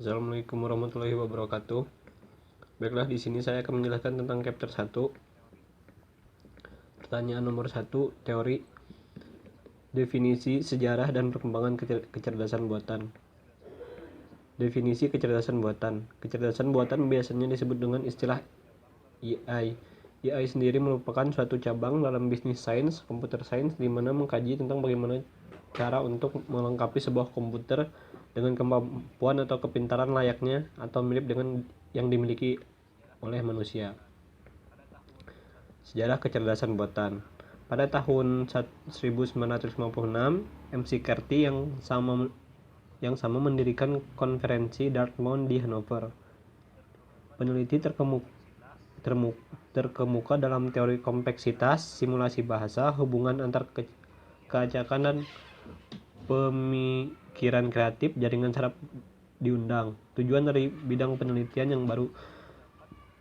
Assalamualaikum warahmatullahi wabarakatuh. Baiklah, di sini saya akan menjelaskan tentang chapter 1. Pertanyaan nomor 1, teori, definisi, sejarah, dan perkembangan kecerdasan buatan. Definisi kecerdasan buatan. Kecerdasan buatan biasanya disebut dengan istilah AI. AI sendiri merupakan suatu cabang dalam bisnis sains, computer science, di mana mengkaji tentang bagaimana cara untuk melengkapi sebuah komputer dengan kemampuan atau kepintaran layaknya atau mirip dengan yang dimiliki oleh manusia. Sejarah kecerdasan buatan. Pada tahun 1956, McCarthy yang sama mendirikan konferensi Dartmouth di Hanover. Peneliti terkemuka dalam teori kompleksitas, simulasi bahasa, hubungan antar keacakan dan pemikiran kreatif, jaringan saraf diundang. Tujuan dari bidang penelitian yang baru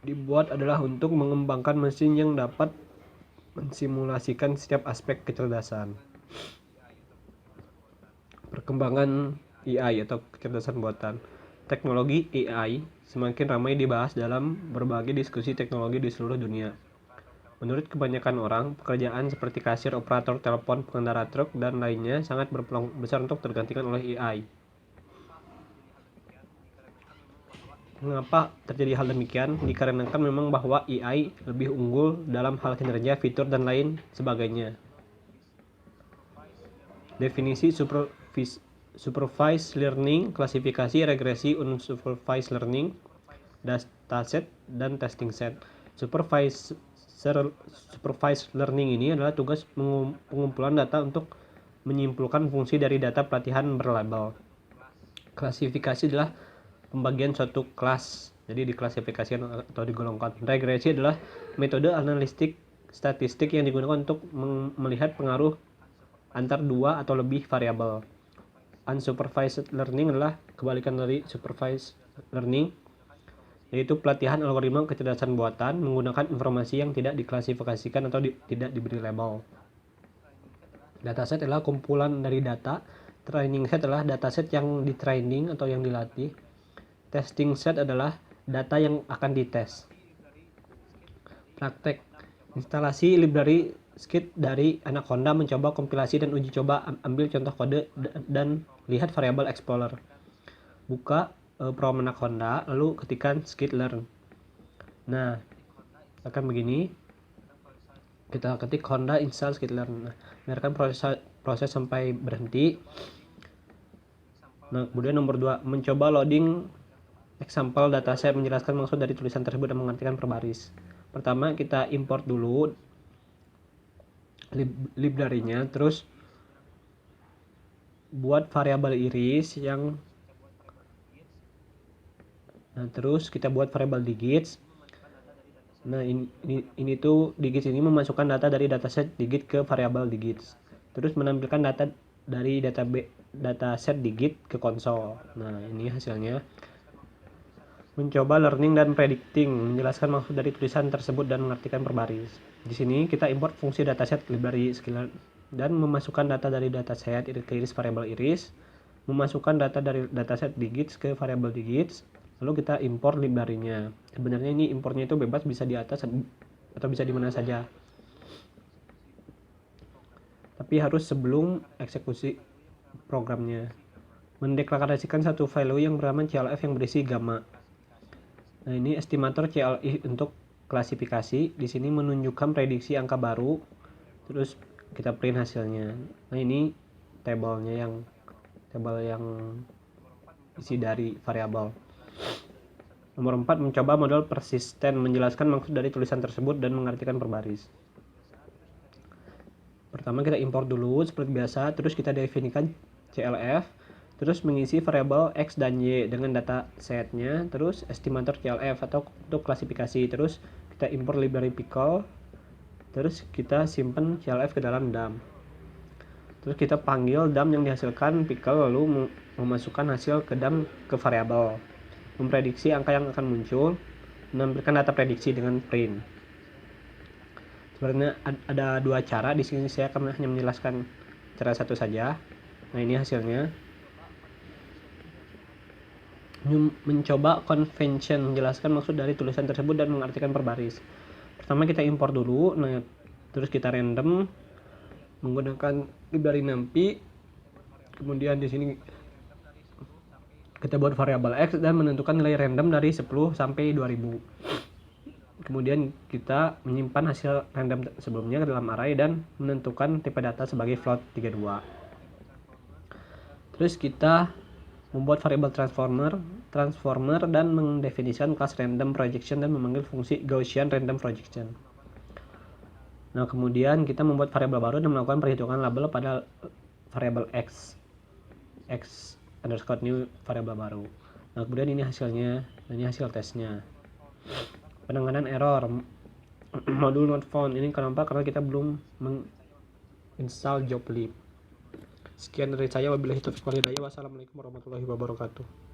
dibuat adalah untuk mengembangkan mesin yang dapat mensimulasikan setiap aspek kecerdasan. Perkembangan AI atau kecerdasan buatan. Teknologi AI semakin ramai dibahas dalam berbagai diskusi teknologi di seluruh dunia. Menurut kebanyakan orang, pekerjaan seperti kasir, operator telepon, pengendara truk, dan lainnya sangat berpeluang besar untuk tergantikan oleh AI. Mengapa terjadi hal demikian? Dikarenakan memang bahwa AI lebih unggul dalam hal kinerja, fitur, dan lain sebagainya. Definisi supervised learning, klasifikasi, regresi, unsupervised learning, dataset, dan testing set. Supervised learning ini adalah tugas pengumpulan data untuk menyimpulkan fungsi dari data pelatihan berlabel. Klasifikasi adalah pembagian suatu kelas, jadi diklasifikasikan atau digolongkan. Regresi adalah metode analitik statistik yang digunakan untuk melihat pengaruh antar dua atau lebih variabel. Unsupervised learning adalah kebalikan dari supervised learning, yaitu pelatihan algoritma kecerdasan buatan menggunakan informasi yang tidak diklasifikasikan atau tidak diberi label. Dataset adalah kumpulan dari data. Training set adalah dataset yang di-training atau yang dilatih. Testing set adalah data yang akan dites. Praktek. Instalasi library Scikit dari Anaconda, mencoba kompilasi dan uji coba, ambil contoh kode dan lihat variabel explorer. Buka From Anaconda, lalu ketikkan scikit-learn. Nah, akan begini. Kita ketik Honda install scikit-learn. Nah, biarkan proses sampai berhenti. Nah, kemudian nomor 2, mencoba loading example dataset, menjelaskan maksud dari tulisan tersebut dan mengartikan per baris. Pertama, kita import dulu library-nya, terus buat variabel iris yang terus kita buat variabel digits. Nah, ini tuh digits ini memasukkan data dari dataset digit ke variabel digits. Terus menampilkan data dari dataset digit ke konsol. Nah, ini hasilnya. Mencoba learning dan predicting, menjelaskan maksud dari tulisan tersebut dan mengartikan per baris. Di sini kita import fungsi dataset library skill dan memasukkan data dari dataset ke iris variabel iris, memasukkan data dari dataset digits ke variabel digits, lalu kita import library-nya. Sebenarnya ini importnya itu bebas, bisa di atas atau bisa di mana saja. Tapi harus sebelum eksekusi programnya. Mendeklarasikan satu value yang bernama CLF yang berisi gamma. Nah, ini estimator CLI untuk klasifikasi. Di sini menunjukkan prediksi angka baru. Terus kita print hasilnya. Nah, ini tabel yang isi dari variabel. Nomor 4, mencoba model persisten, menjelaskan maksud dari tulisan tersebut dan mengartikan per baris. Pertama kita import dulu seperti biasa, terus kita definisikan CLF, terus mengisi variabel X dan Y dengan data setnya, terus estimator CLF atau untuk klasifikasi, terus kita import library pickle, terus kita simpan CLF ke dalam DAM. Terus kita panggil DAM yang dihasilkan pickle, lalu memasukkan hasil ke DAM ke variabel, memprediksi angka yang akan muncul, menampilkan data prediksi dengan print. Sebenarnya ada dua cara, di sini saya akan hanya menjelaskan cara satu saja. Nah, ini hasilnya. Mencoba convention, menjelaskan maksud dari tulisan tersebut dan mengartikan per baris. Pertama kita import dulu, nah terus kita random menggunakan library numpy. Kemudian di sini kita buat variabel X dan menentukan nilai random dari 10 sampai 2000. Kemudian kita menyimpan hasil random sebelumnya ke dalam array dan menentukan tipe data sebagai float 32. Terus kita membuat variabel transformer dan mendefinisikan kelas random projection dan memanggil fungsi Gaussian random projection. Nah, kemudian kita membuat variabel baru dan melakukan perhitungan label pada variabel X underscore new variabel baru. Nah, kemudian ini hasilnya, ini hasil tesnya. Penanganan error modul not found, ini kenapa? Karena kita belum menginstall joblib. Sekian dari saya, wabillahi taufiq wal hidayah. Wassalamualaikum warahmatullahi wabarakatuh.